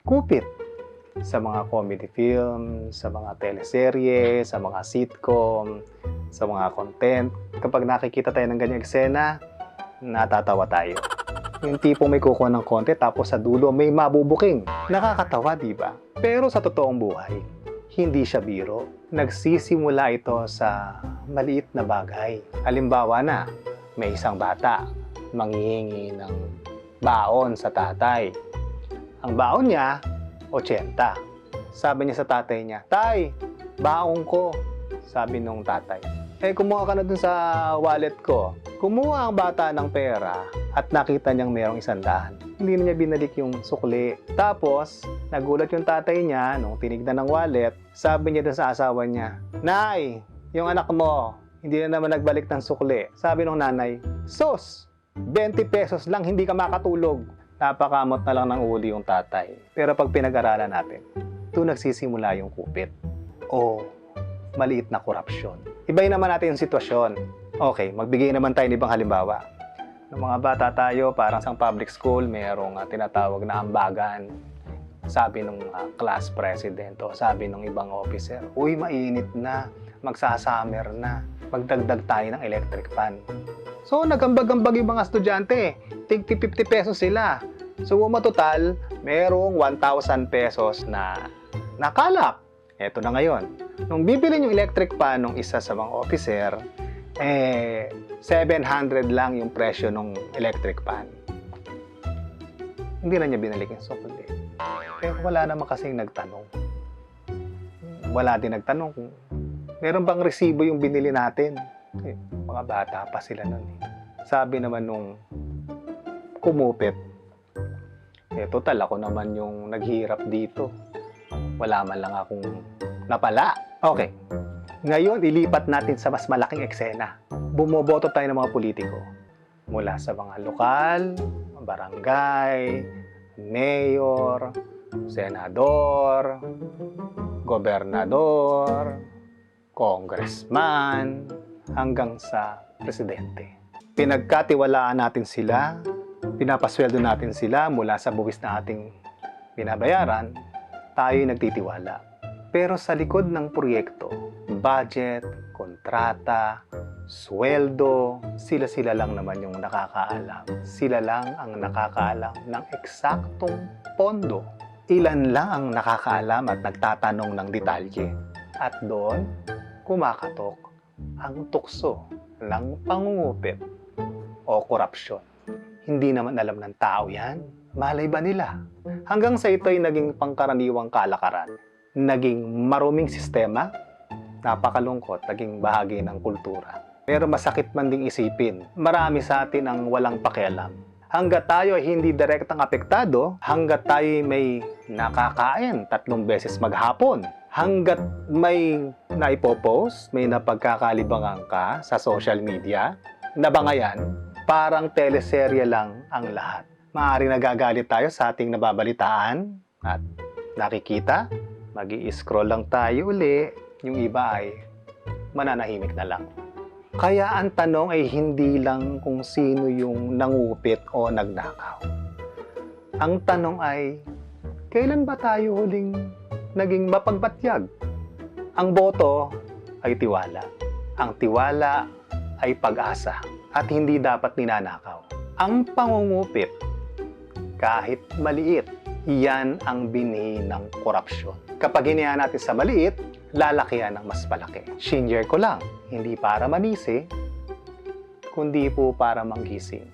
kupit. Sa mga comedy film, sa mga teleserye, sa mga sitcom, sa mga content. Kapag nakikita tayo ng ganyang eksena, natatawa tayo. Yung tipong may kukuha ng konti tapos sa dulo may mabubuking. Nakakatawa, di ba? Pero sa totoong buhay, hindi siya biro. Nagsisimula ito sa maliit na bagay. Halimbawa na, may isang bata, manghihingi ng baon sa tatay. Ang baon niya, 80. Sabi niya sa tatay niya, "Tay, baon ko." Sabi nung tatay, kumuha ka na dun sa wallet ko. Kumuha ang bata ng pera at nakita niyang merong 100. Hindi na niya binalik yung sukli. Tapos, nagulat yung tatay niya nung tinignan ng wallet. Sabi niya dun sa asawa niya, "Nay, yung anak mo, hindi na naman nagbalik ng sukli." Sabi nung nanay, "Sus, 20 pesos lang, hindi ka makatulog." Napakamot na lang ng uli yung tatay. Pero pag pinag-aralan natin, doon nagsisimula yung kupit o maliit na korupsyon. Ibayin naman natin yung sitwasyon. Okay, magbigay naman tayo ng ibang halimbawa. Nung mga bata tayo, parang sa public school, mayroong tinatawag na ambagan. Sabi nung class president o sabi nung ibang officer, "Uy, mainit na, magsasummer na, magdagdag tayo ng electric fan." So, nagambag-ambag yung mga estudyante. Tig 50 pesos sila. So, total, merong 1,000 pesos na nakalap. Eto na ngayon. Nung bibili yung electric fan ng isa sa mga officer, 700 lang yung presyo ng electric fan. Hindi na niya binalik yung sukli. Pero wala naman kasing nagtanong. Wala din nagtanong kung meron bang resibo yung binili natin. Mga bata pa sila nun. Sabi naman nung kumupit, total ako naman yung naghirap dito. Wala man lang akong napala. Okay. Ngayon, ilipat natin sa mas malaking eksena. Bumoboto tayo ng mga politiko. Mula sa mga lokal, barangay, mayor, senador, gobernador, congressman, hanggang sa presidente. Pinagkatiwalaan natin sila, pinapasweldo natin sila mula sa buwis na ating binabayaran, tayo'y nagtitiwala. Pero sa likod ng proyekto, budget, kontrata, sweldo, sila-sila lang naman yung nakakaalam. Sila lang ang nakakaalam ng eksaktong pondo. Ilan lang ang nakakaalam at nagtatanong ng detalye. At doon, kumakatok ang tukso ng pangungupit o korupsyon. Hindi naman alam ng tao yan. Malay ba nila? Hanggang sa ito'y naging pangkaraniwang kalakaran. Naging maruming sistema, napakalungkot, naging bahagi ng kultura. Pero masakit man ding isipin, marami sa atin ang walang pakialam. Hanggat tayo ay hindi direktang apektado, hanggat tayo may nakakain 3 beses maghapon, hanggat may naipopost, may napagkakalibangan ka sa social media, nabangayan, parang teleserye lang ang lahat. Maaaring nagagalit tayo sa ating nababalitaan at nakikita, mag-i-scroll lang tayo uli, yung iba ay mananahimik na lang. Kaya ang tanong ay hindi lang kung sino yung nangupit o nagnakaw. Ang tanong ay, kailan ba tayo huling naging mapagbatyag? Ang boto ay tiwala. Ang tiwala ay pag-asa at hindi dapat ninanakaw. Ang pangungupit, kahit maliit, yan ang binhi ng korupsyon. Kapag hinayaan natin sa maliit, lalakihan ng mas malaki. Share ko lang, hindi para manisi, kundi po para manggising.